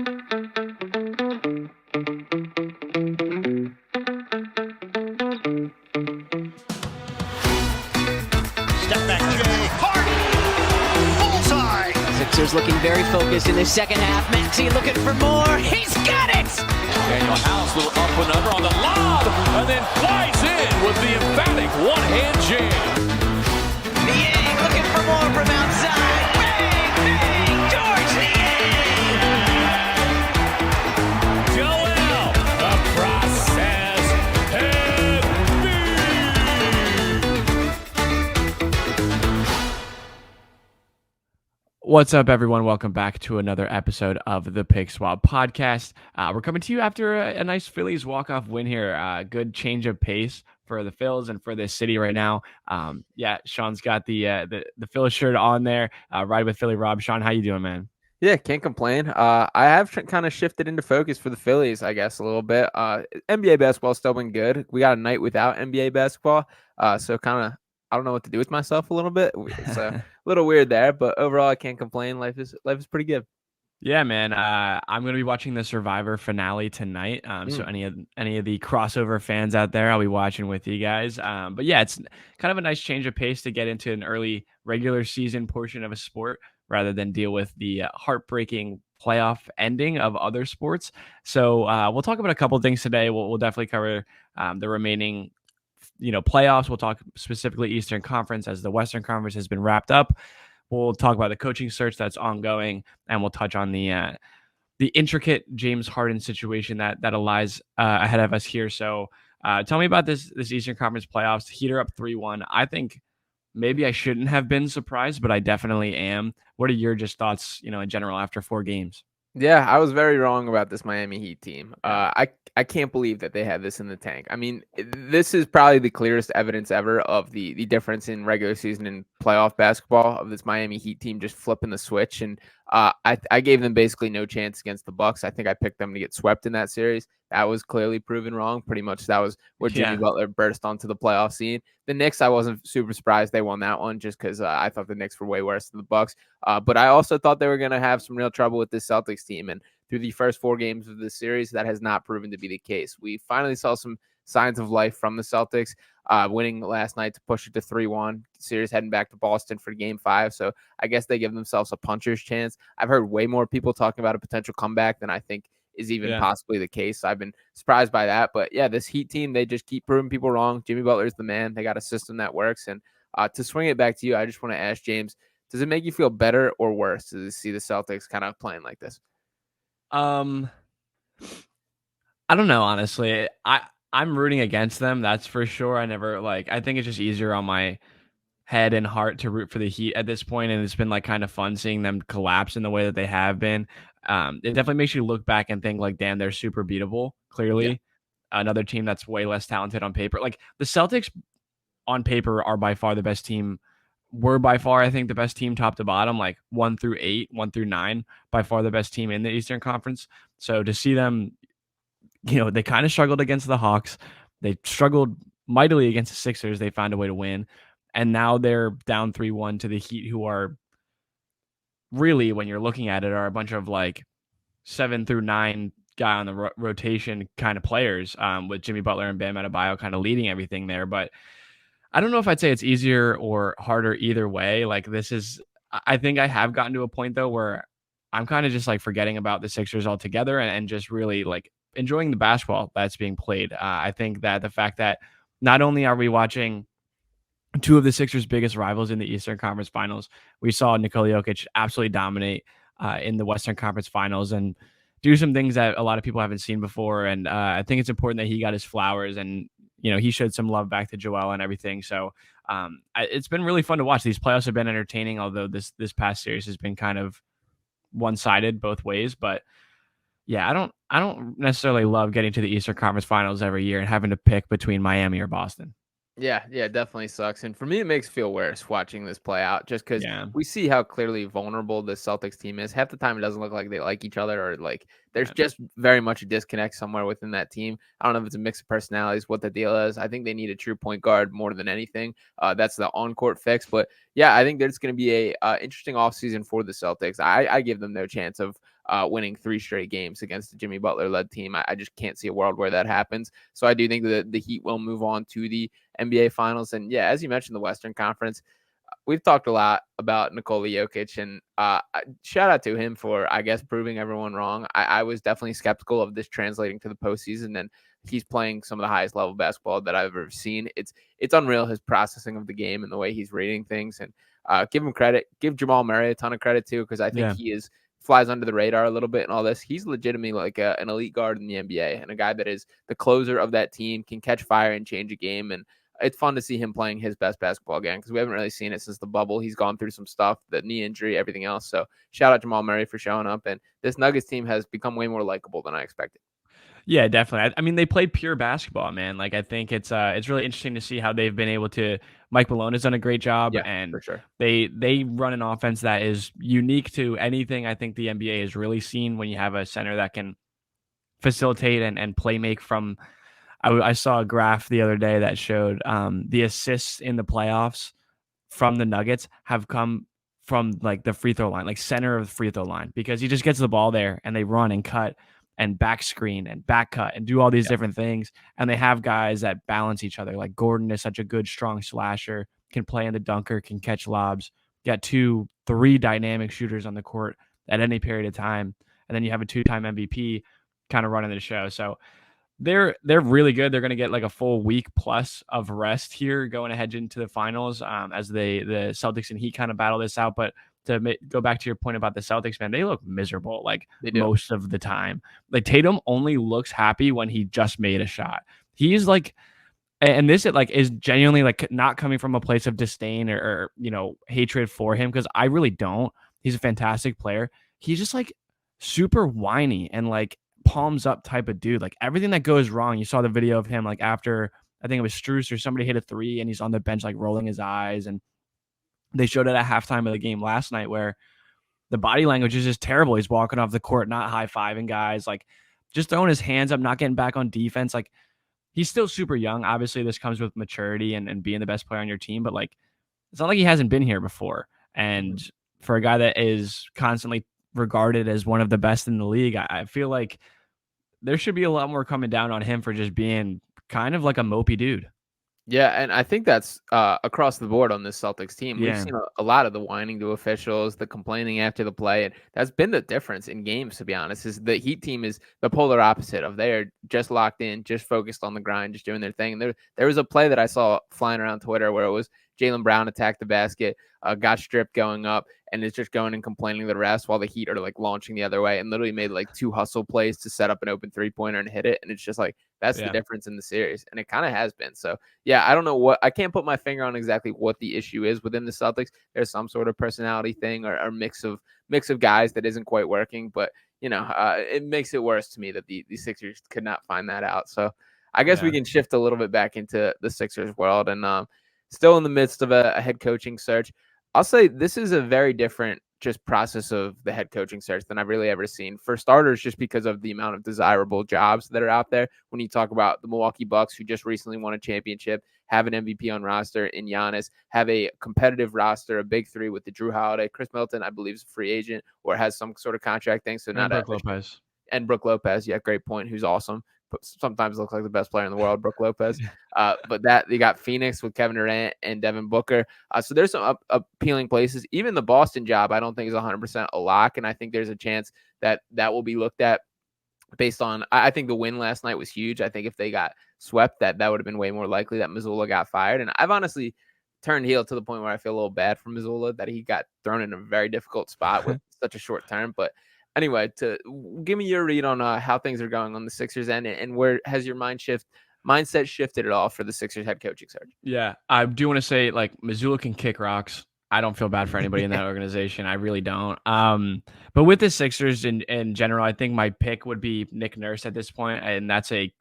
Step back, Jay. Harden! Bullseye! Sixers looking very focused in the second half. Maxey looking for more. He's got it! Daniel House, little up and under on the lob, and then flies in with the emphatic one-hand jam. Niang looking for more from outside. Bang, bang, George Niang! Joel, the process heavy. What's up, everyone? Welcome back to another episode of the Pick Swap podcast. We're coming to you after a nice Phillies walk-off win here. Good change of pace for the Phils and for this city right now. Sean's got the Phillies shirt on there. Ride with Philly Rob. Sean, how you doing, man? Yeah, can't complain. I have kind of shifted into focus for the Phillies, I guess, a little bit. NBA basketball's still been good. We got a night without NBA basketball, so kind of I don't know what to do with myself a little bit. It's a little weird there, but overall, I can't complain. Life is pretty good. Yeah, man. I'm going to be watching the Survivor finale tonight. So any of the crossover fans out there, I'll be watching with you guys. But yeah, it's kind of a nice change of pace to get into an early regular season portion of a sport rather than deal with the heartbreaking playoff ending of other sports. So we'll talk about a couple of things today. We'll definitely cover the remaining playoffs. We'll talk specifically Eastern Conference as the Western Conference has been wrapped up. We'll talk about the coaching search that's ongoing, and we'll touch on the intricate James Harden situation that lies ahead of us here. So tell me about this Eastern Conference playoffs. Heat are up 3-1. I think maybe I shouldn't have been surprised, but I definitely am. What are your just thoughts, in general after 4 games? Yeah, I was very wrong about this Miami Heat team. I can't believe that they had this in the tank. I mean, this is probably the clearest evidence ever of the difference in regular season and playoff basketball of this Miami Heat team just flipping the switch. And I gave them basically no chance against the Bucks. I think I picked them to get swept in that series. That was clearly proven wrong. Pretty much that was where Jimmy Butler burst onto the playoff scene. The Knicks, I wasn't super surprised they won that one just because I thought the Knicks were way worse than the Bucks. But I also thought they were going to have some real trouble with this Celtics team. And through the first 4 games of this series, that has not proven to be the case. We finally saw some signs of life from the Celtics, winning last night to push it to 3-1. Series heading back to Boston for Game 5. So I guess they give themselves a puncher's chance. I've heard way more people talking about a potential comeback than I think is even possibly the case. I've been surprised by that. But yeah, this Heat team, they just keep proving people wrong. Jimmy Butler is the man. They got a system that works. And to swing it back to you, I just want to ask James, does it make you feel better or worse to see the Celtics kind of playing like this? I don't know, honestly. I'm rooting against them, that's for sure. I think it's just easier on my head and heart to root for the Heat at this point, and it's been kind of fun seeing them collapse in the way that they have been. It definitely makes you look back and think damn, they're super beatable. Clearly, another team that's way less talented on paper. The Celtics on paper are by far the best team. Were by far, I think, the best team top to bottom, 1 through 8, 1 through 9, by far the best team in the Eastern Conference. So to see them, they kind of struggled against the Hawks. They struggled mightily against the Sixers. They found a way to win. And now they're down 3-1 to the Heat, who are really, when you're looking at it, are a bunch of 7 through 9 guy on the rotation kind of players, with Jimmy Butler and Bam Adebayo kind of leading everything there. But I don't know if I'd say it's easier or harder either way. I think I have gotten to a point though where I'm kind of just forgetting about the Sixers altogether and just really enjoying the basketball that's being played. I think that the fact that not only are we watching 2 of the Sixers' biggest rivals in the Eastern Conference Finals, we saw Nikola Jokic absolutely dominate in the Western Conference Finals and do some things that a lot of people haven't seen before. And I think it's important that he got his flowers and he showed some love back to Joel and everything. So it's been really fun to watch. These playoffs have been entertaining, although this past series has been kind of one-sided both ways. But yeah, I don't necessarily love getting to the Eastern Conference Finals every year and having to pick between Miami or Boston. Yeah, it definitely sucks. And for me, it makes it feel worse watching this play out just because we see how clearly vulnerable the Celtics team is. Half the time, it doesn't look like they like each other or there's just very much a disconnect somewhere within that team. I don't know if it's a mix of personalities, what the deal is. I think they need a true point guard more than anything. That's the on-court fix. But yeah, I think there's going to be a interesting offseason for the Celtics. I give them no chance of winning 3 straight games against the Jimmy Butler-led team. I just can't see a world where that happens. So I do think that the Heat will move on to the NBA Finals. And yeah, as you mentioned, the Western Conference, we've talked a lot about Nikola Jokic, and shout out to him for, I guess, proving everyone wrong. I was definitely skeptical of this translating to the postseason, and he's playing some of the highest level basketball that I've ever seen. It's unreal, his processing of the game and the way he's reading things. And give him credit. Give Jamal Murray a ton of credit too, because I think he flies under the radar a little bit and all this. He's legitimately like an elite guard in the NBA, and a guy that is the closer of that team, can catch fire and change a game. And it's fun to see him playing his best basketball again, because we haven't really seen it since the bubble. He's gone through some stuff, the knee injury, everything else. So shout out Jamal Murray for showing up. And this Nuggets team has become way more likable than I expected. Yeah, definitely. I mean, they play pure basketball, man. Like, I think it's really interesting to see how they've been able to. Mike Malone has done a great job, Yeah, and for sure. they run an offense that is unique to anything I think the NBA has really seen. When you have a center that can facilitate and play make from. I saw a graph the other day that showed the assists in the playoffs from the Nuggets have come from like the free throw line, like center of the free throw line, because he just gets the ball there and they run and cut and back screen and back cut and do all these different things. And they have guys that balance each other. Like Gordon is such a good, strong slasher, can play in the dunker, can catch lobs. You got 2-3 dynamic shooters on the court at any period of time. And then you have a 2-time MVP kind of running the show. So they're really good. They're going to get like a full week plus of rest here going ahead into the finals as the Celtics and Heat kind of battle this out. But to go back to your point about the Celtics, man, they look miserable like most of the time. Like Tatum only looks happy when he just made a shot. He's like, and this is genuinely like not coming from a place of disdain or hatred for him, because I really don't. He's a fantastic player. He's just like super whiny and like palms up type of dude. Like everything that goes wrong, you saw the video of him like after, I think it was Strus or somebody hit a 3 and he's on the bench like rolling his eyes. And they showed it at halftime of the game last night where the body language is just terrible. He's walking off the court, not high-fiving guys, like just throwing his hands up, not getting back on defense. Like he's still super young. Obviously this comes with maturity and being the best player on your team, but like it's not like he hasn't been here before. And for a guy that is constantly regarded as one of the best in the league, I feel like there should be a lot more coming down on him for just being kind of like a mopey dude. Yeah, and I think that's across the board on this Celtics team. We've seen a lot of the whining to officials, the complaining after the play, and that's been the difference in games, to be honest. Is the Heat team is the polar opposite of they're just locked in, just focused on the grind, just doing their thing. And there was a play that I saw flying around Twitter where it was Jaylen Brown attacked the basket, got stripped going up, and is just going and complaining to the refs while the Heat are like launching the other way and literally made like 2 hustle plays to set up an open 3-pointer and hit it. And it's just like, that's the difference in the series. And it kind of has been. So yeah, I don't know I can't put my finger on exactly what the issue is within the Celtics. There's some sort of personality thing or mix of guys that isn't quite working, but it makes it worse to me that the Sixers could not find that out. So I guess we can shift a little bit back into the Sixers world, and still in the midst of a head coaching search. I'll say this is a very different just process of the head coaching search than I've really ever seen. For starters, just because of the amount of desirable jobs that are out there. When you talk about the Milwaukee Bucks, who just recently won a championship, have an MVP on roster in Giannis, have a competitive roster, a big 3 with the Drew Holiday, Chris Middleton, I believe is a free agent or has some sort of contract thing. So not Brook Lopez. And Brook Lopez. Yeah, great point. Who's awesome. But sometimes looks like the best player in the world, Brook Lopez. But that they got Phoenix with Kevin Durant and Devin Booker. So there's some appealing places. Even the Boston job, I don't think is 100% a lock, and I think there's a chance that will be looked at based on. I think the win last night was huge. I think if they got swept, that would have been way more likely that Missoula got fired. And I've honestly turned heel to the point where I feel a little bad for Missoula that he got thrown in a very difficult spot with such a short term, but. Anyway, to give me your read on how things are going on the Sixers end, and where has your mindset shifted at all for the Sixers head coaching search? Yeah, I do want to say like Missoula can kick rocks. I don't feel bad for anybody in that organization. I really don't. But with the Sixers in general, I think my pick would be Nick Nurse at this point, and that's a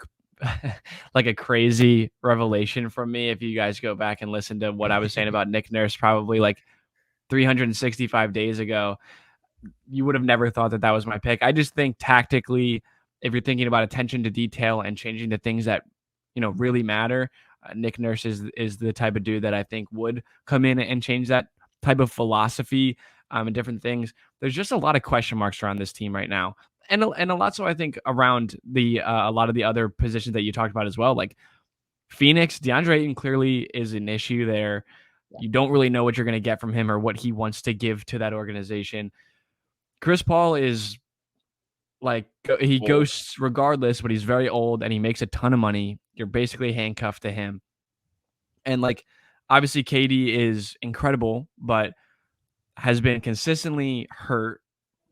like a crazy revelation from me. If you guys go back and listen to what I was saying about Nick Nurse, probably like 365 days ago. You would have never thought that was my pick. I just think tactically, if you're thinking about attention to detail and changing the things that, really matter, Nick Nurse is the type of dude that I think would come in and change that type of philosophy. and different things. There's just a lot of question marks around this team right now. And a lot, so I think around the a lot of the other positions that you talked about as well, like Phoenix, DeAndre Ayton clearly is an issue there. You don't really know what you're going to get from him or what he wants to give to that organization. Chris Paul is like, he goes regardless, but he's very old and he makes a ton of money. You're basically handcuffed to him. And like, obviously, KD is incredible, but has been consistently hurt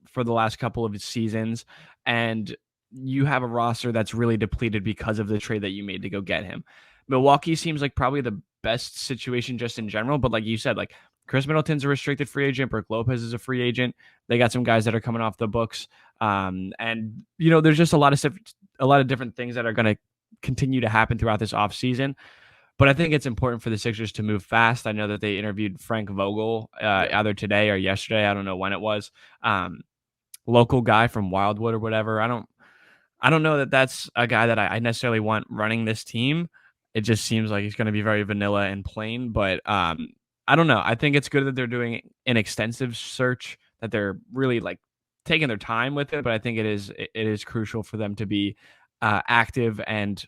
for the last couple of seasons. And you have a roster that's really depleted because of the trade that you made to go get him. Milwaukee seems like probably the best situation just in general. But like you said, like Chris Middleton's a restricted free agent. Brook Lopez is a free agent. They got some guys that are coming off the books. And, there's just a lot of different things that are going to continue to happen throughout this offseason. But I think it's important for the Sixers to move fast. I know that they interviewed Frank Vogel either today or yesterday. I don't know when it was. Local guy from Wildwood or whatever. I don't know that that's a guy that I necessarily want running this team. It just seems like he's going to be very vanilla and plain. But I don't know. I think it's good that they're doing an extensive search, that they're really like taking their time with it. But I think it is crucial for them to be active and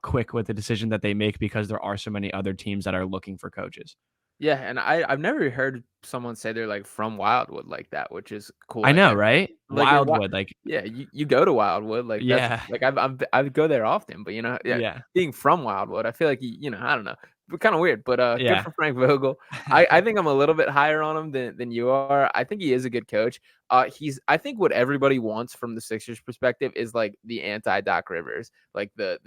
quick with the decision that they make, because there are so many other teams that are looking for coaches. Yeah, and I've never heard someone say they're like from Wildwood like that, which is cool. I know, right? Like Wildwood, like yeah, you go to Wildwood, like yeah, that's like I go there often, but yeah, being from Wildwood, I feel like I don't know, kind of weird, but good yeah. for Frank Vogel. I think I'm a little bit higher on him than you are. I think he is a good coach. I think what everybody wants from the Sixers perspective is like the anti Doc Rivers, like the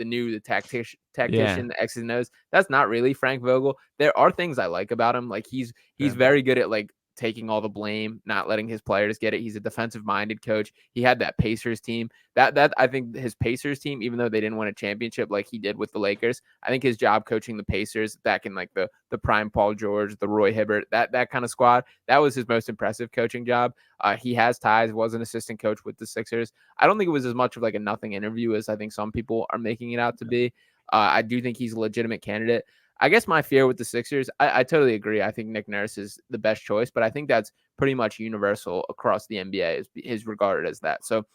tactician, the X's and O's. That's not really Frank Vogel. There are things I like about him. Like he's very good at like taking all the blame, not letting his players get it. He's a defensive minded coach. He had that Pacers team that I think his Pacers team, even though they didn't win a championship like he did with the Lakers, I think his job coaching the Pacers back in like the prime Paul George, the Roy Hibbert, that kind of squad, that was his most impressive coaching job. He has ties, was an assistant coach with the Sixers. I don't think it was as much of like a nothing interview as I think some people are making it out to be. I do think he's a legitimate candidate. I guess my fear with the Sixers, I totally agree. I think Nick Nurse is the best choice, but I think that's pretty much universal across the NBA is regarded as that. So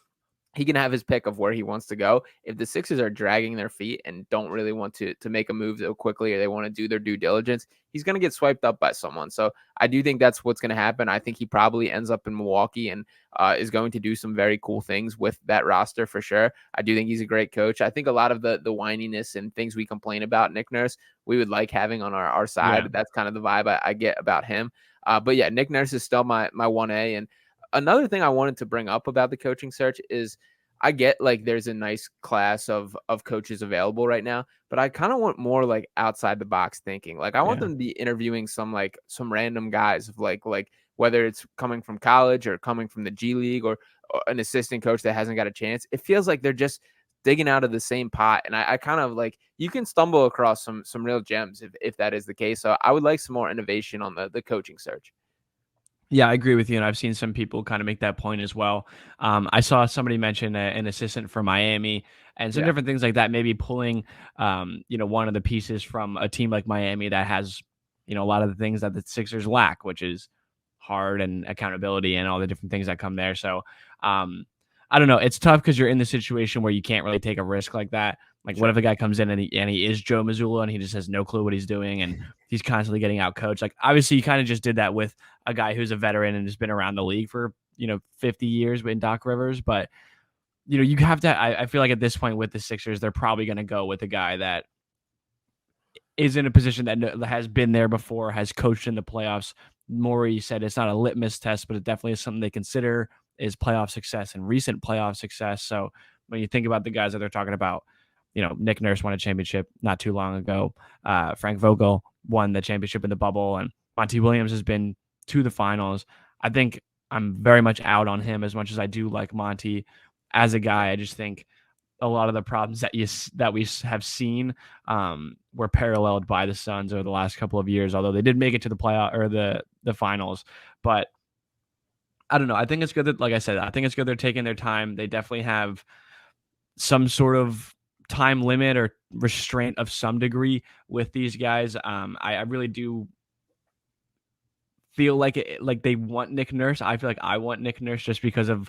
he can have his pick of where he wants to go. If the Sixers are dragging their feet and don't really want to make a move so quickly, or they want to do their due diligence, he's going to get swiped up by someone. So I do think that's what's going to happen. I think he probably ends up in Milwaukee and is going to do some very cool things with that roster for sure. I do think he's a great coach. I think a lot of the whininess and things we complain about Nick Nurse, we would like having on our side. Yeah. That's kind of the vibe I get about him. But yeah, Nick Nurse is still my 1A. And another thing I wanted to bring up about the coaching search is I get like there's a nice class of coaches available right now, but I kind of want more like outside the box thinking. Like I want them to be interviewing some random guys of like whether it's coming from college or coming from the G League or an assistant coach that hasn't got a chance. It feels like they're just digging out of the same pot. And I kind of like, you can stumble across some real gems if that is the case. So I would like some more innovation on the coaching search. Yeah, I agree with you, and I've seen some people kind of make that point as well. I saw somebody mention an assistant from Miami and some different things like that, maybe pulling, one of the pieces from a team like Miami that has, a lot of the things that the Sixers lack, which is hard and accountability and all the different things that come there. So I don't know. It's tough because you're in the situation where you can't really take a risk like that. Like, what if a guy comes in and he is Joe Mazzulla and he just has no clue what he's doing and he's constantly getting out coached? Like, obviously, you kind of just did that with a guy who's a veteran and has been around the league for 50 years in Doc Rivers. But you have to. I feel like at this point with the Sixers, they're probably going to go with a guy that is in a position that has been there before, has coached in the playoffs. Morey said it's not a litmus test, but it definitely is something they consider is playoff success and recent playoff success. So when you think about the guys that they're talking about, Nick Nurse won a championship not too long ago. Frank Vogel won the championship in the bubble, and Monty Williams has been to the finals. I think I'm very much out on him as much as I do like Monty as a guy. I just think a lot of the problems that we have seen were paralleled by the Suns over the last couple of years, although they did make it to the playoff or the finals. But I don't know. I think it's good that, like I said, I think it's good they're taking their time. They definitely have some sort of time limit or restraint of some degree with these guys. I really do feel like like they want Nick Nurse. I feel like I want Nick Nurse just because of,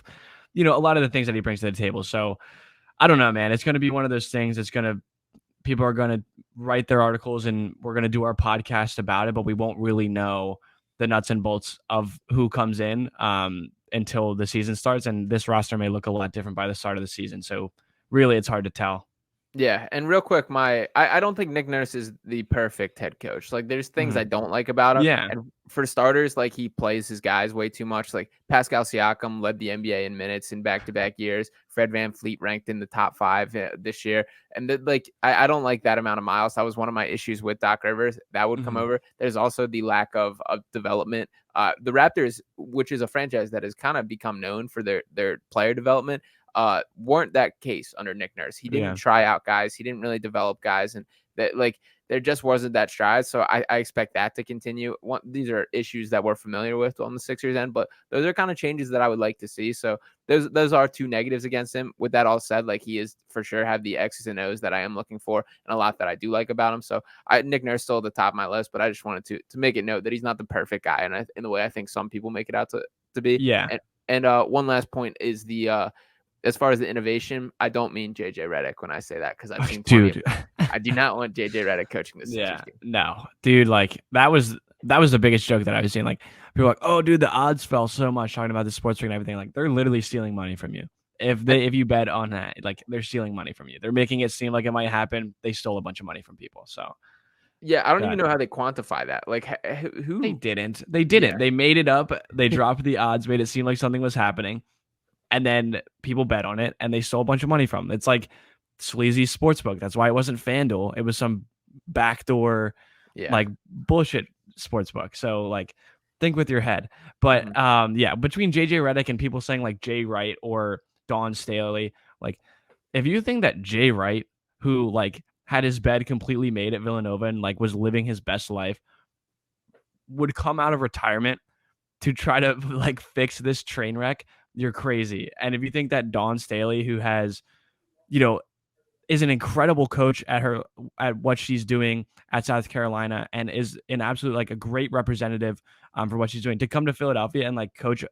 a lot of the things that he brings to the table. So I don't know, man. It's going to be one of those things. People are going to write their articles and we're going to do our podcast about it, but we won't really know the nuts and bolts of who comes in until the season starts. And this roster may look a lot different by the start of the season. So really, it's hard to tell. Yeah, and real quick, I don't think Nick Nurse is the perfect head coach. Like, there's things I don't like about him. Yeah. And for starters, like, he plays his guys way too much. Like, Pascal Siakam led the NBA in minutes in back-to-back years. Fred VanVleet ranked in the top 5 this year. And I don't like that amount of miles. That was one of my issues with Doc Rivers. That would come over. There's also the lack of development. The Raptors, which is a franchise that has kind of become known for their player development, weren't that case under Nick Nurse. He didn't try out guys. He didn't really develop guys, and that there just wasn't that stride. So I expect that to continue. These are issues that we're familiar with on the Sixers end, but those are kind of changes that I would like to see. So those are 2 negatives against him. With that all said, like, he is for sure have the X's and O's that I am looking for, and a lot that I do like about him. So Nick Nurse still at the top of my list, but I just wanted to make it note that he's not the perfect guy, and in the way I think some people make it out to be. Yeah. And one last point is as far as the innovation, I don't mean JJ Redick when I say that, because I've seen dude. I do not want JJ Redick coaching this. Yeah, no, dude. Like that was the biggest joke that I was seeing. Like people were like, oh, dude, the odds fell so much talking about the sports ring and everything. Like they're literally stealing money from you. If you bet on that, like they're stealing money from you. They're making it seem like it might happen. They stole a bunch of money from people. So yeah, I don't even know how they quantify that. Like who? They didn't. Yeah. They made it up. They dropped the odds, made it seem like something was happening. And then people bet on it, and they stole a bunch of money from them. It's like sleazy sportsbook. That's why it wasn't FanDuel. It was some backdoor, like bullshit sportsbook. So like, think with your head. But between JJ Redick and people saying like Jay Wright or Dawn Staley, like if you think that Jay Wright, who like had his bed completely made at Villanova and like was living his best life, would come out of retirement to try to like fix this train wreck, you're crazy. And if you think that Dawn Staley, who has, is an incredible coach at what she's doing at South Carolina and is an absolute like a great representative for what she's doing, to come to Philadelphia and like coach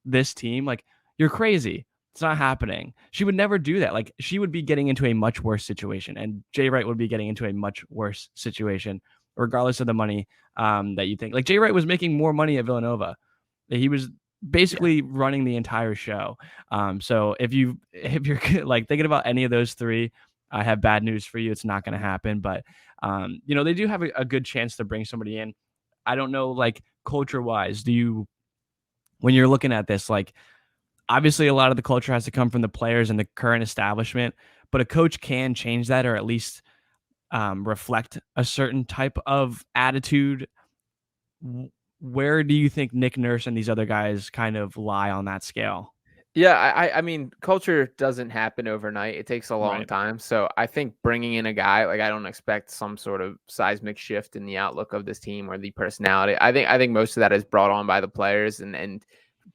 this team, like you're crazy. It's not happening. She would never do that. Like she would be getting into a much worse situation, and Jay Wright would be getting into a much worse situation, regardless of the money that you think. Like Jay Wright was making more money at Villanova. He was basically running the entire show. So if you're like thinking about any of those 3, I have bad news for you. It's not going to happen, but they do have a good chance to bring somebody in. I don't know, like culture wise, when you're looking at this, like obviously a lot of the culture has to come from the players and the current establishment, but a coach can change that, or at least reflect a certain type of attitude. Where do you think Nick Nurse and these other guys kind of lie on that scale? Yeah, I mean, culture doesn't happen overnight. It takes a long time. So I think bringing in a guy, like I don't expect some sort of seismic shift in the outlook of this team or the personality. I think most of that is brought on by the players, and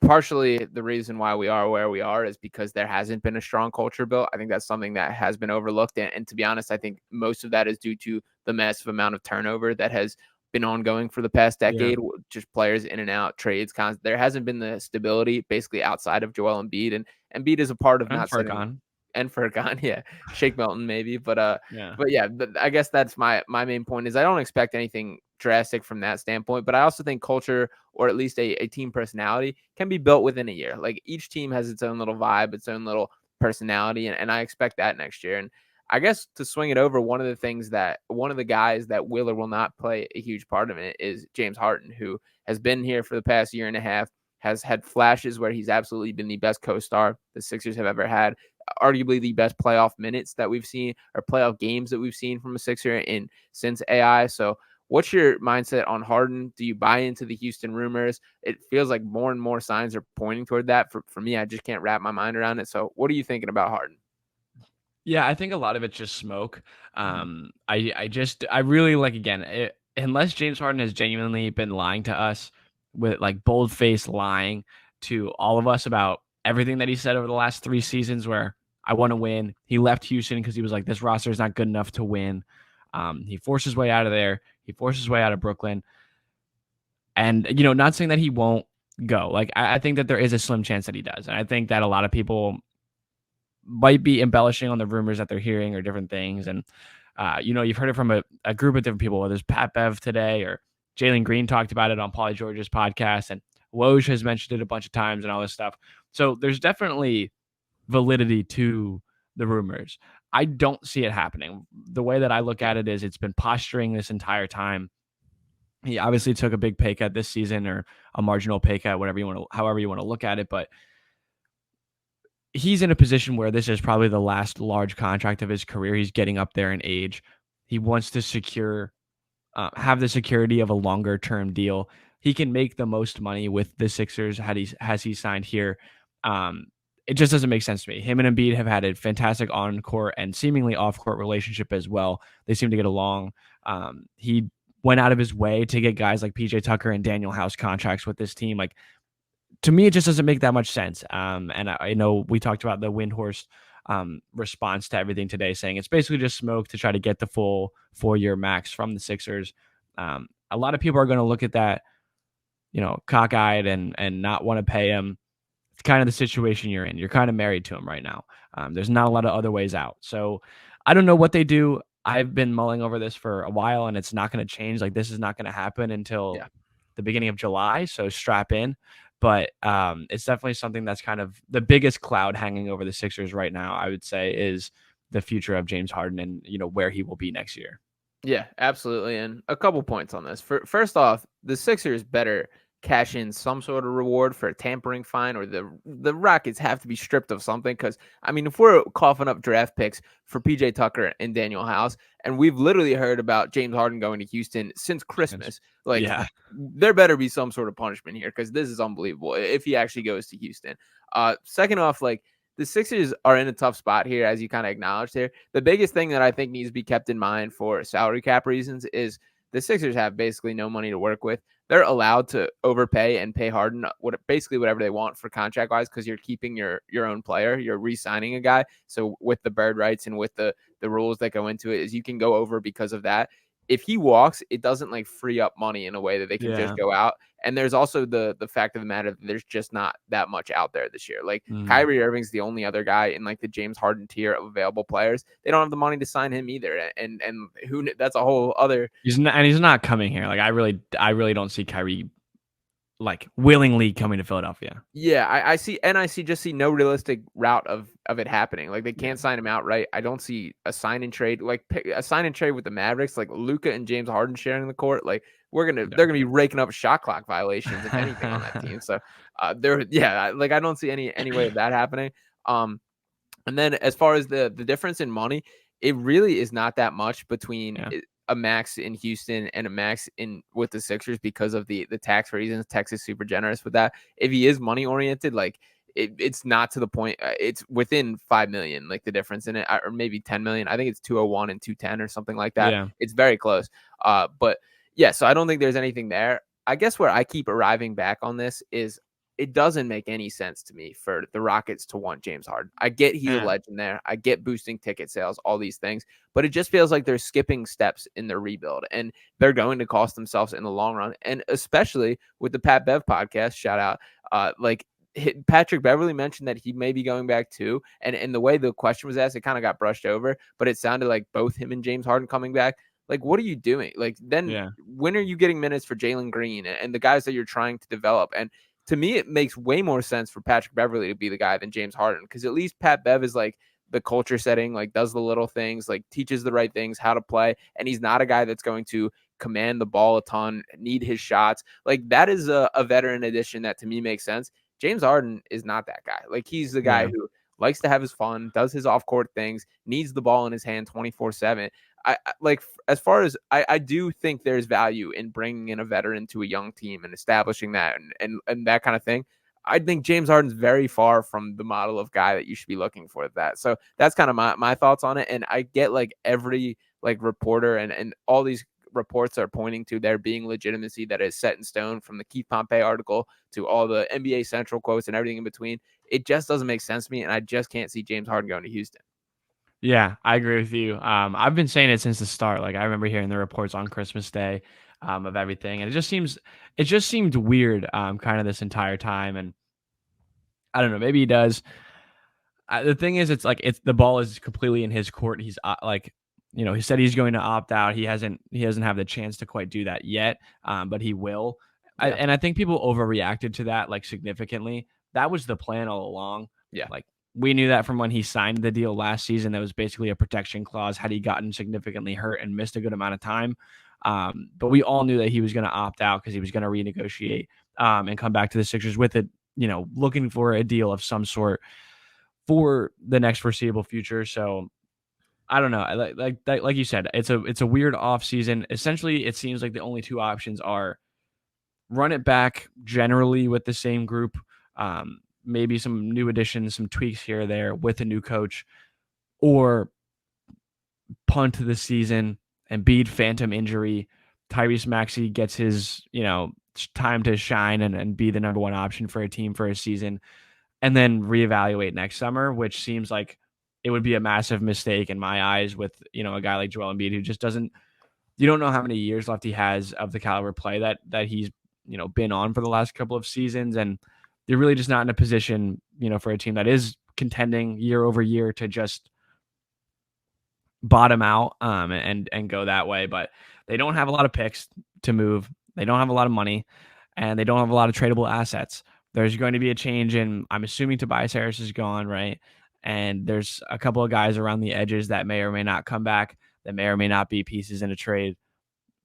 partially the reason why we are where we are is because there hasn't been a strong culture built. I think that's something that has been overlooked. And to be honest, I think most of that is due to the massive amount of turnover that has been ongoing for the past decade, just players in and out, trades. There hasn't been the stability basically outside of Joel Embiid, and Embiid is a part of not Furkan. And Furkan, Shake Milton maybe, but I guess that's my main point is I don't expect anything drastic from that standpoint, but I also think culture, or at least a team personality, can be built within a year. Like each team has its own little vibe, its own little personality, and I expect that next year. And I guess to swing it over, one of the guys that will or will not play a huge part of it is James Harden, who has been here for the past year and a half, has had flashes where he's absolutely been the best co-star the Sixers have ever had, arguably the best playoff minutes that we've seen, or playoff games that we've seen from a Sixer since AI. So what's your mindset on Harden? Do you buy into the Houston rumors? It feels like more and more signs are pointing toward that. For me, I just can't wrap my mind around it. So what are you thinking about Harden? Yeah, I think a lot of it's just smoke. I really like, again, unless James Harden has genuinely been lying to us with like bold-faced lying to all of us about everything that he said over the last 3 seasons, where I want to win. He left Houston because he was like, this roster is not good enough to win. He forced his way out of there. He forced his way out of Brooklyn. And, not saying that he won't go. Like, I think that there is a slim chance that he does. And I think that a lot of people might be embellishing on the rumors that they're hearing or different things. And, you've heard it from a group of different people, whether it's Pat Bev today or Jalen Green talked about it on Pauly George's podcast, and Woj has mentioned it a bunch of times and all this stuff. So there's definitely validity to the rumors. I don't see it happening. The way that I look at it is it's been posturing this entire time. He obviously took a big pay cut this season, or a marginal pay cut, however you want to look at it. But he's in a position where this is probably the last large contract of his career. He's getting up there in age. He wants to have the security of a longer term deal. He can make the most money with the Sixers has he signed here. It just doesn't make sense to me. Him and Embiid have had a fantastic on-court and seemingly off-court relationship as well. They seem to get along. He went out of his way to get guys like PJ Tucker and Daniel House contracts with this team. Like, to me, it just doesn't make that much sense. And I know we talked about the Windhorst response to everything today, saying it's basically just smoke to try to get the full 4-year max from the Sixers. A lot of people are going to look at that, cockeyed and not want to pay him. It's kind of the situation you're in. You're kind of married to him right now. There's not a lot of other ways out. So I don't know what they do. I've been mulling over this for a while, and it's not going to change. Like, this is not going to happen until the beginning of July. So strap in. But it's definitely something that's kind of the biggest cloud hanging over the Sixers right now, I would say, is the future of James Harden and, where he will be next year. Yeah, absolutely. And a couple points on this. First off, the Sixers better cash in some sort of reward for a tampering fine, or the Rockets have to be stripped of something. Because, I mean, if we're coughing up draft picks for PJ Tucker and Daniel House, and we've literally heard about James Harden going to Houston since Christmas, there better be some sort of punishment here, because this is unbelievable if he actually goes to Houston. Second off, like, the Sixers are in a tough spot here, as you kind of acknowledged here. The biggest thing that I think needs to be kept in mind for salary cap reasons is the Sixers have basically no money to work with. They're allowed to overpay and pay Harden basically whatever they want for contract wise, because you're keeping your own player. You're re-signing a guy. So with the bird rights and with the rules that go into it, is you can go over because of that. If he walks, it doesn't like free up money in a way that they can just go out. And there's also the fact of the matter that there's just not that much out there this year. Like, Kyrie Irving's the only other guy in like the James Harden tier of available players. They don't have the money to sign him either. And that's a whole other. He's not coming here. Like, I really don't see Kyrie like willingly coming to Philadelphia. Yeah, I see no realistic route of it happening. Like, they can't sign him outright. I don't see a sign and trade, like a sign and trade with the Mavericks, like Luka and James Harden sharing the court. Like, they're gonna be raking up shot clock violations if anything on that team. So I don't see any way of that happening. And then as far as the difference in money, it really is not that much between a max in Houston and a max with the Sixers, because of the tax reasons. Texas super generous with that. If he is money oriented, like, it's not to the point. It's within 5 million, like the difference in it, or maybe 10 million. I think it's 201 and 210 or something like that. Yeah. It's very close. But yeah, so I don't think there's anything there. I guess where I keep arriving back on this is, it doesn't make any sense to me for the Rockets to want James Harden. I get he's a legend there. I get boosting ticket sales, all these things, but it just feels like they're skipping steps in their rebuild, and they're going to cost themselves in the long run. And especially with the Pat Bev podcast, shout out, Patrick Beverley mentioned that he may be going back too. And the way the question was asked, it kind of got brushed over, but it sounded like both him and James Harden coming back. Like, what are you doing? Like, then when are you getting minutes for Jalen Green and the guys that you're trying to develop? And to me, it makes way more sense for Patrick Beverley to be the guy than James Harden, because at least Pat Bev is like the culture setting, like does the little things, like teaches the right things, how to play. And he's not a guy that's going to command the ball a ton, need his shots. Like, that is a veteran addition that to me makes sense. James Harden is not that guy. Like, he's the guy who likes to have his fun, does his off-court things, needs the ball in his hand 24/7. As far as I do think there's value in bringing in a veteran to a young team and establishing that and that kind of thing. I think James Harden's very far from the model of guy that you should be looking for that. So that's kind of my thoughts on it. And I get like every like reporter and all these reports are pointing to there being legitimacy that is set in stone, from the Keith Pompey article to all the NBA Central quotes and everything in between. It just doesn't make sense to me. And I just can't see James Harden going to Houston. Yeah, I agree with you. I've been saying it since the start. Like, I remember hearing the reports on Christmas Day. of everything, and it just seemed weird, kind of this entire time, and I don't know, maybe he does. The thing is, it's like the ball is completely in his court. He's like, he said he's going to opt out. He doesn't have the chance to quite do that yet, but he will. Yeah. And I think people overreacted to that like significantly. That was the plan all along. Yeah. Like we knew that from when he signed the deal last season. That was basically a protection clause had he gotten significantly hurt and missed a good amount of time. But we all knew that he was going to opt out because he was going to renegotiate and come back to the Sixers with it, looking for a deal of some sort for the next foreseeable future. So I don't know. Like you said, it's a weird off season. Essentially, it seems like the only two options are run it back generally with the same group, maybe some new additions, some tweaks here or there with a new coach, or punt the season and Embiid phantom injury. Tyrese Maxey gets his time to shine and be the number one option for a team for a season, and then reevaluate next summer, which seems like it would be a massive mistake in my eyes with, a guy like Joel Embiid who just you don't know how many years left he has of the caliber play that he's, been on for the last couple of seasons. And you're really just not in a position, for a team that is contending year over year to just bottom out and go that way. But they don't have a lot of picks to move. They don't have a lot of money, and they don't have a lot of tradable assets. There's going to be a change in, I'm assuming Tobias Harris is gone, right? And there's a couple of guys around the edges that may or may not come back, that may or may not be pieces in a trade.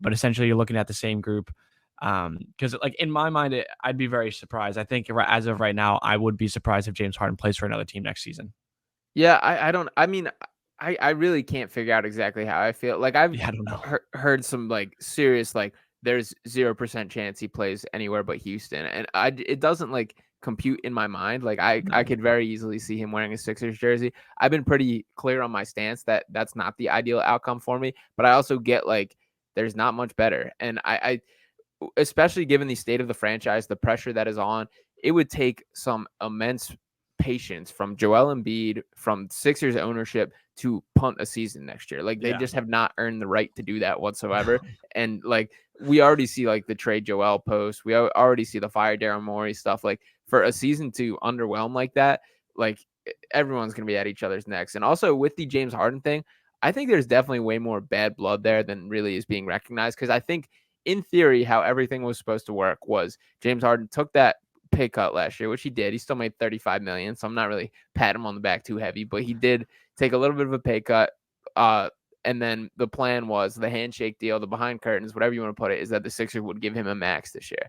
But essentially, you're looking at the same group. Because, like, in my mind, I'd be very surprised. I think as of right now, I would be surprised if James Harden plays for another team next season. Yeah, I really can't figure out exactly how I feel. Like I've I don't know. heard some like serious like there's 0% chance he plays anywhere but Houston, and it doesn't like compute in my mind. Like I could very easily see him wearing a Sixers jersey. I've been pretty clear on my stance that that's not the ideal outcome for me, but I also get like there's not much better, and I especially given the state of the franchise, the pressure that is on, it would take some immense patience from Joel Embiid, from Sixers ownership to punt a season next year. Like they just have not earned the right to do that whatsoever. And like we already see like the trade Joel post, we already see the fire Daryl Morey stuff. Like for a season to underwhelm like that, like everyone's gonna be at each other's necks. And also with the James Harden thing, I think there's definitely way more bad blood there than really is being recognized. Because I think in theory, how everything was supposed to work was James Harden took that pay cut last year, which he did. He still made $35 million, so I'm not really patting him on the back too heavy, but he did take a little bit of a pay cut. And then the plan was the handshake deal, the behind curtains, whatever you want to put it, is that the Sixers would give him a max this year.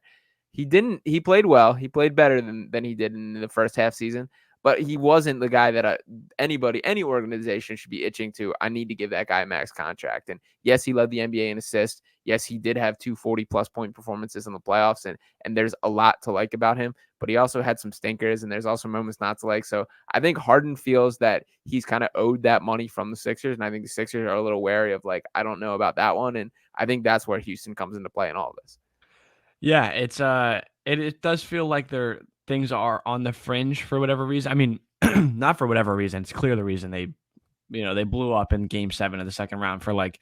He didn't. He played well. He played better than he did in the first half season, but he wasn't the guy that any organization should be itching to. I need to give that guy a max contract. And yes, he led the NBA in assists. Yes, he did have 2 40-plus point performances in the playoffs, and there's a lot to like about him, but he also had some stinkers, and there's also moments not to like. So I think Harden feels that he's kind of owed that money from the Sixers, and I think the Sixers are a little wary of like, I don't know about that one, and I think that's where Houston comes into play in all of this. Yeah, it does feel like things are on the fringe for whatever reason. I mean, not for whatever reason. It's clear the reason they blew up in Game 7 of the second round for like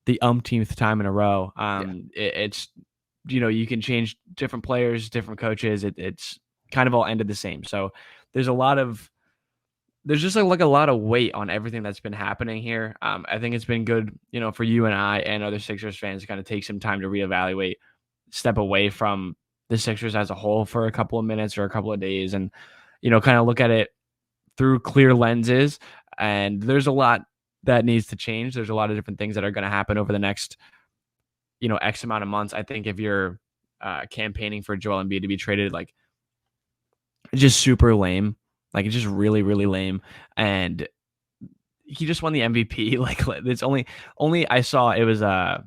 the umpteenth time in a row. It's you can change different players, different coaches. It's kind of all ended the same. So there's just like a lot of weight on everything that's been happening here. I think it's been good, for you and I and other Sixers fans to kind of take some time to reevaluate, step away from the Sixers as a whole for a couple of minutes or a couple of days, and kind of look at it through clear lenses. And there's a lot that needs to change. There's a lot of different things that are going to happen over the next X amount of months. I think if you're campaigning for Joel Embiid to be traded, like, it's just super lame. Like, it's just really, really lame. And he just won the MVP. Like, it's only I saw it was I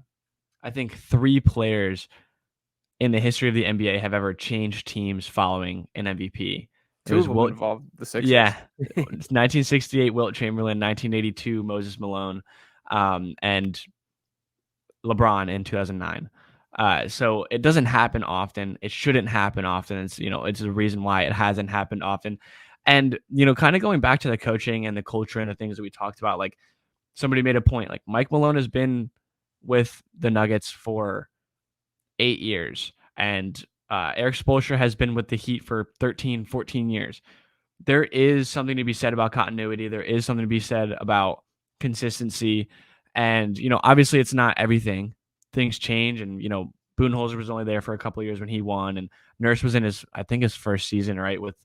think 3 players in the history of the NBA have ever changed teams following an MVP. 2 of them involved the Sixers. Yeah. It's 1968, Wilt Chamberlain, 1982, Moses Malone, and LeBron in 2009. So it doesn't happen often. It shouldn't happen often. It's, it's the reason why it hasn't happened often. And, kind of going back to the coaching and the culture and the things that we talked about, like somebody made a point, like Mike Malone has been with the Nuggets for 8 years, and Eric Spoelstra has been with the Heat for 13, 14 years. There is something to be said about continuity. There is something to be said about consistency. And, obviously it's not everything. Things change. And, Budenholzer was only there for a couple of years when he won. And Nurse was in his first season, right, with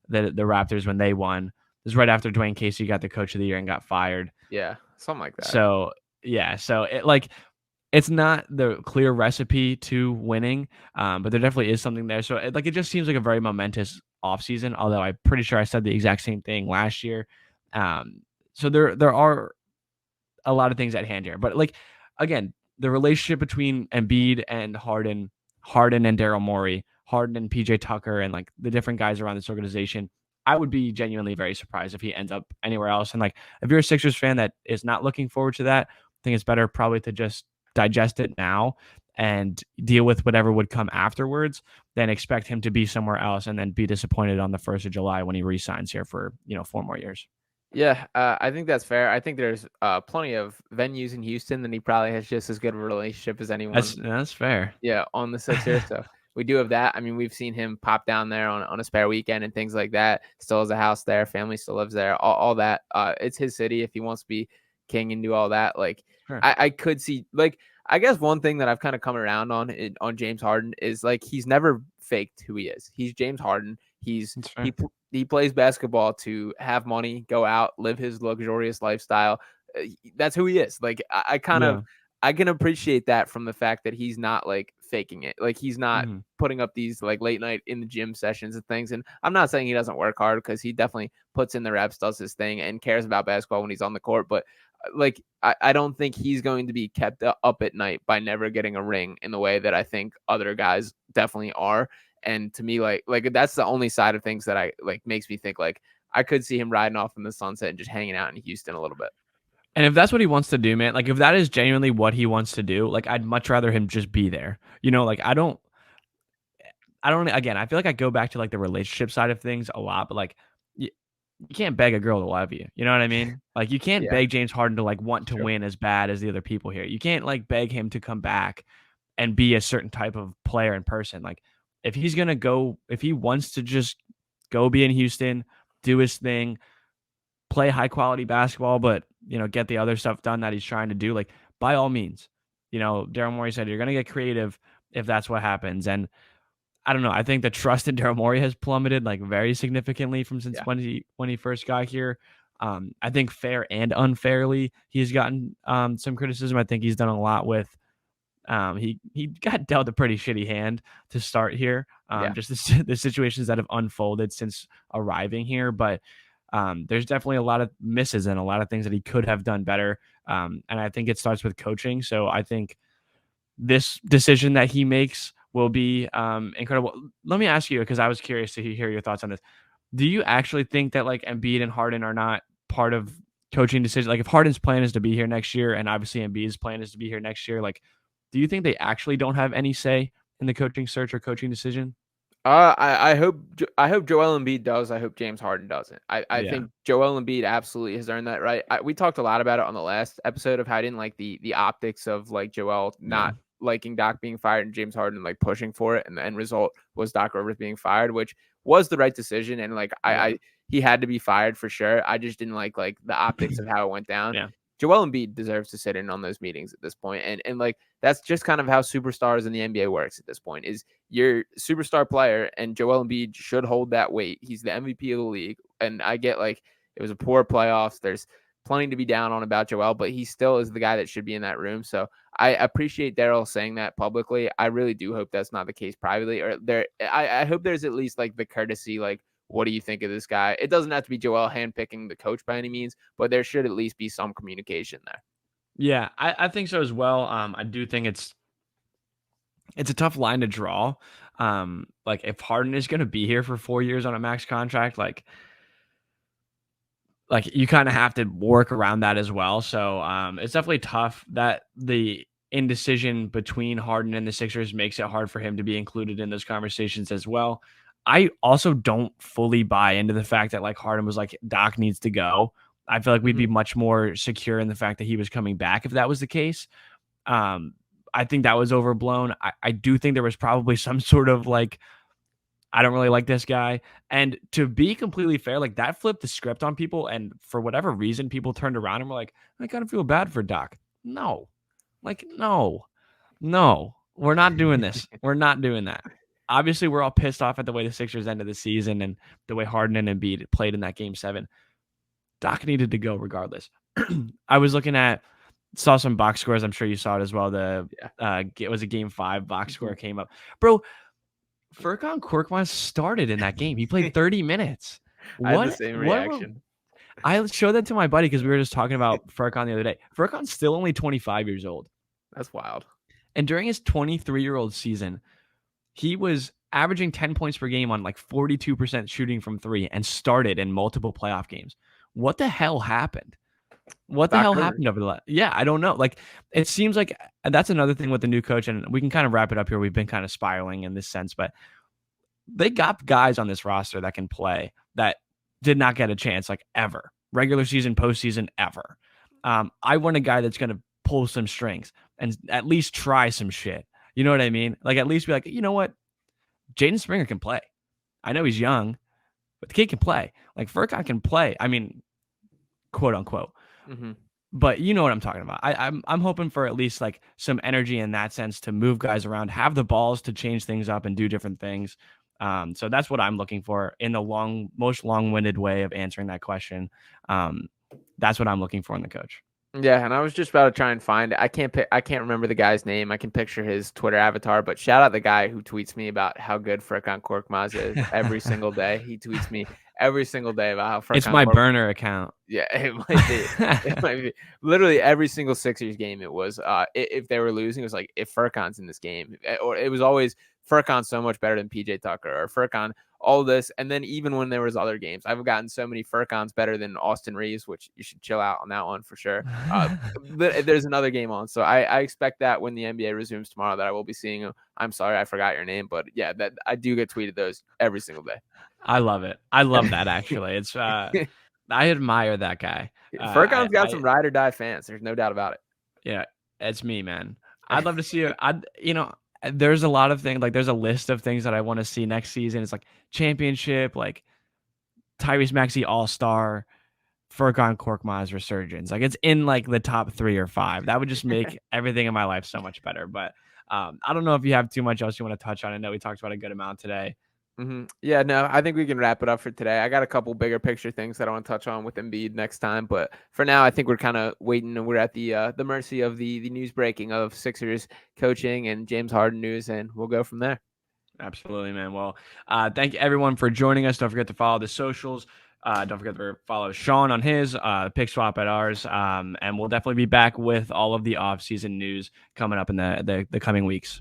the Raptors when they won. This is right after Dwayne Casey got the coach of the year and got fired. Yeah, something like that. So, yeah. So, it's not the clear recipe to winning, but there definitely is something there. So it just seems like a very momentous offseason, although I'm pretty sure I said the exact same thing last year. So there are a lot of things at hand here. But again, the relationship between Embiid and Harden and Daryl Morey, Harden and PJ Tucker, and the different guys around this organization, I would be genuinely very surprised if he ends up anywhere else. And if you're a Sixers fan that is not looking forward to that, I think it's better probably to just digest it now and deal with whatever would come afterwards than expect him to be somewhere else and then be disappointed on the 1st of July when he re-signs here for 4 more years. Yeah, I think that's fair. I think there's plenty of venues in Houston that he probably has just as good of a relationship as anyone. That's fair. Yeah, on the Sixers. So we do have that. I mean, we've seen him pop down there on a spare weekend and things like that. Still has a house there. Family still lives there. All that. It's his city. If he wants to be king and do all that, Sure. I could see. I guess one thing that I've kind of come around on James Harden is he's never faked who he is. He's James Harden. He plays basketball to have money, go out, live his luxurious lifestyle. That's who he is. I can appreciate that from the fact that he's not faking it. He's not putting up these late night in the gym sessions and things. And I'm not saying he doesn't work hard, because he definitely puts in the reps, does his thing, and cares about basketball when he's on the court. But I don't think he's going to be kept up at night by never getting a ring in the way that I think other guys definitely are. And to me, that's the only side of things that I makes me think I could see him riding off in the sunset and just hanging out in Houston a little bit. And if that's what he wants to do, man, if that is genuinely what he wants to do, I'd much rather him just be there. I don't, again, I feel I go back to the relationship side of things a lot, but you can't beg a girl to love you. You know what I mean? You can't beg James Harden to want to win as bad as the other people here. You can't beg him to come back and be a certain type of player and person. If he's going to go, if he wants to just go be in Houston, do his thing, play high quality basketball, but get the other stuff done that he's trying to do, by all means. Daryl Morey said you're going to get creative if that's what happens. And I don't know. I think the trust in Daryl Morey has plummeted very significantly since when he first got here. I think fair and unfairly he's gotten some criticism. I think he's done a lot with he got dealt a pretty shitty hand to start here. Just the situations that have unfolded since arriving here, but there's definitely a lot of misses and a lot of things that he could have done better. And I think it starts with coaching. So I think this decision that he makes will be incredible. Let me ask you, because I was curious to hear your thoughts on this. Do you actually think that Embiid and Harden are not part of coaching decisions? If Harden's plan is to be here next year, and obviously Embiid's plan is to be here next year, do you think they actually don't have any say in the coaching search or coaching decision? I hope Joel Embiid does. I hope James Harden doesn't. I think Joel Embiid absolutely has earned that right. We talked a lot about it on the last episode of how I didn't like the optics of Joel not liking Doc being fired and James Harden pushing for it, and the end result was Doc Rivers being fired, which was the right decision. And he had to be fired for sure. I just didn't like the optics of how it went down. Yeah. Joel Embiid deserves to sit in on those meetings at this point. And that's just kind of how superstars in the NBA works at this point, is you're superstar player, and Joel Embiid should hold that weight. He's the MVP of the league. And I get it was a poor playoffs. There's plenty to be down on about Joel, but he still is the guy that should be in that room. So I appreciate Daryl saying that publicly. I really do hope that's not the case privately, or I hope there's at least the courtesy, what do you think of this guy? It doesn't have to be Joel handpicking the coach by any means, but there should at least be some communication there. Yeah, I think so as well. I do think it's a tough line to draw. If Harden is going to be here for 4 years on a max contract, you kind of have to work around that as well. So it's definitely tough that the indecision between Harden and the Sixers makes it hard for him to be included in those conversations as well. I also don't fully buy into the fact that Harden was Doc needs to go. I feel we'd be much more secure in the fact that he was coming back if that was the case. I think that was overblown. I do think there was probably some sort of like, I don't really like this guy. And to be completely fair, like that flipped the script on people. And for whatever reason, people turned around and were like, I kind of feel bad for Doc. No, like, no, we're not doing this. We're not doing that. Obviously, we're all pissed off at the way the Sixers ended the season and the way Harden and Embiid played in that game 7. Doc needed to go regardless. I was looking at, saw some box scores. I'm sure you saw it as well. It was a game 5 box score came up. Bro, Furkan Korkmaz started in that game. He played 30 minutes. I had the same reaction. I showed that to my buddy because we were just talking about Furkan the other day. Furkan's still only 25 years old. That's wild. And during his 23-year-old season, he was averaging 10 points per game on like 42% shooting from 3 and started in multiple playoff games. What the hell happened? What the hell happened over the last? Yeah, I don't know. Like, it seems like that's another thing with the new coach, and we can kind of wrap it up here. We've been kind of spiraling in this sense, but they got guys on this roster that can play that did not get a chance, like ever. Regular season, postseason, ever. I want a guy that's going to pull some strings and at least try some shit. You know what I mean? Like, at least be like, you know what? Jaden Springer can play. I know he's young, but the kid can play. Like, Furkan can play. I mean, quote unquote. Mm-hmm. But you know what I'm talking about. I'm hoping for at least like some energy in that sense to move guys around, have the balls to change things up and do different things. So that's what I'm looking for in the most long-winded way of answering that question. That's what I'm looking for in the coach. Yeah, and I was just about to try and find it. I can't remember the guy's name. I can picture his Twitter avatar, but shout out the guy who tweets me about how good Furkan Korkmaz is every single day. He tweets me every single day about how Furkan It's my burner account. Yeah, it might be. It might be. Literally every single Sixers game it was. If they were losing, it was like, if Furkan's in this game, or it was always Furkan's so much better than PJ Tucker, or Furkan all this. And then even when there was other games, I've gotten so many Furkan's better than Austin Reeves, which you should chill out on that one for sure. There's another game on, so I expect that when the NBA resumes tomorrow that I will be seeing him. I'm sorry I forgot your name, but yeah, that I do get tweeted those every single day. I love it. I love that actually. It's I admire that guy. Furkan's got some ride or die fans. There's no doubt about it. Yeah, it's me, man. I'd love to see it. There's a lot of things, like there's a list of things that I want to see next season. It's like championship, like Tyrese Maxey All-Star, Furkan Korkmaz resurgence. Like, it's in like the top 3 or 5. That would just make everything in my life so much better. But I don't know if you have too much else you want to touch on. I know we talked about a good amount today. Mm-hmm. Yeah, no, I think we can wrap it up for today. I got a couple bigger picture things that I want to touch on with Embiid next time, but for now, I think we're kind of waiting, and we're at the mercy of the news breaking of Sixers coaching and James Harden news, and we'll go from there. Absolutely, man. Well, thank you everyone for joining us. Don't forget to follow the socials. Don't forget to follow Sean on his, Pick Swap at ours, and we'll definitely be back with all of the off-season news coming up in the coming weeks.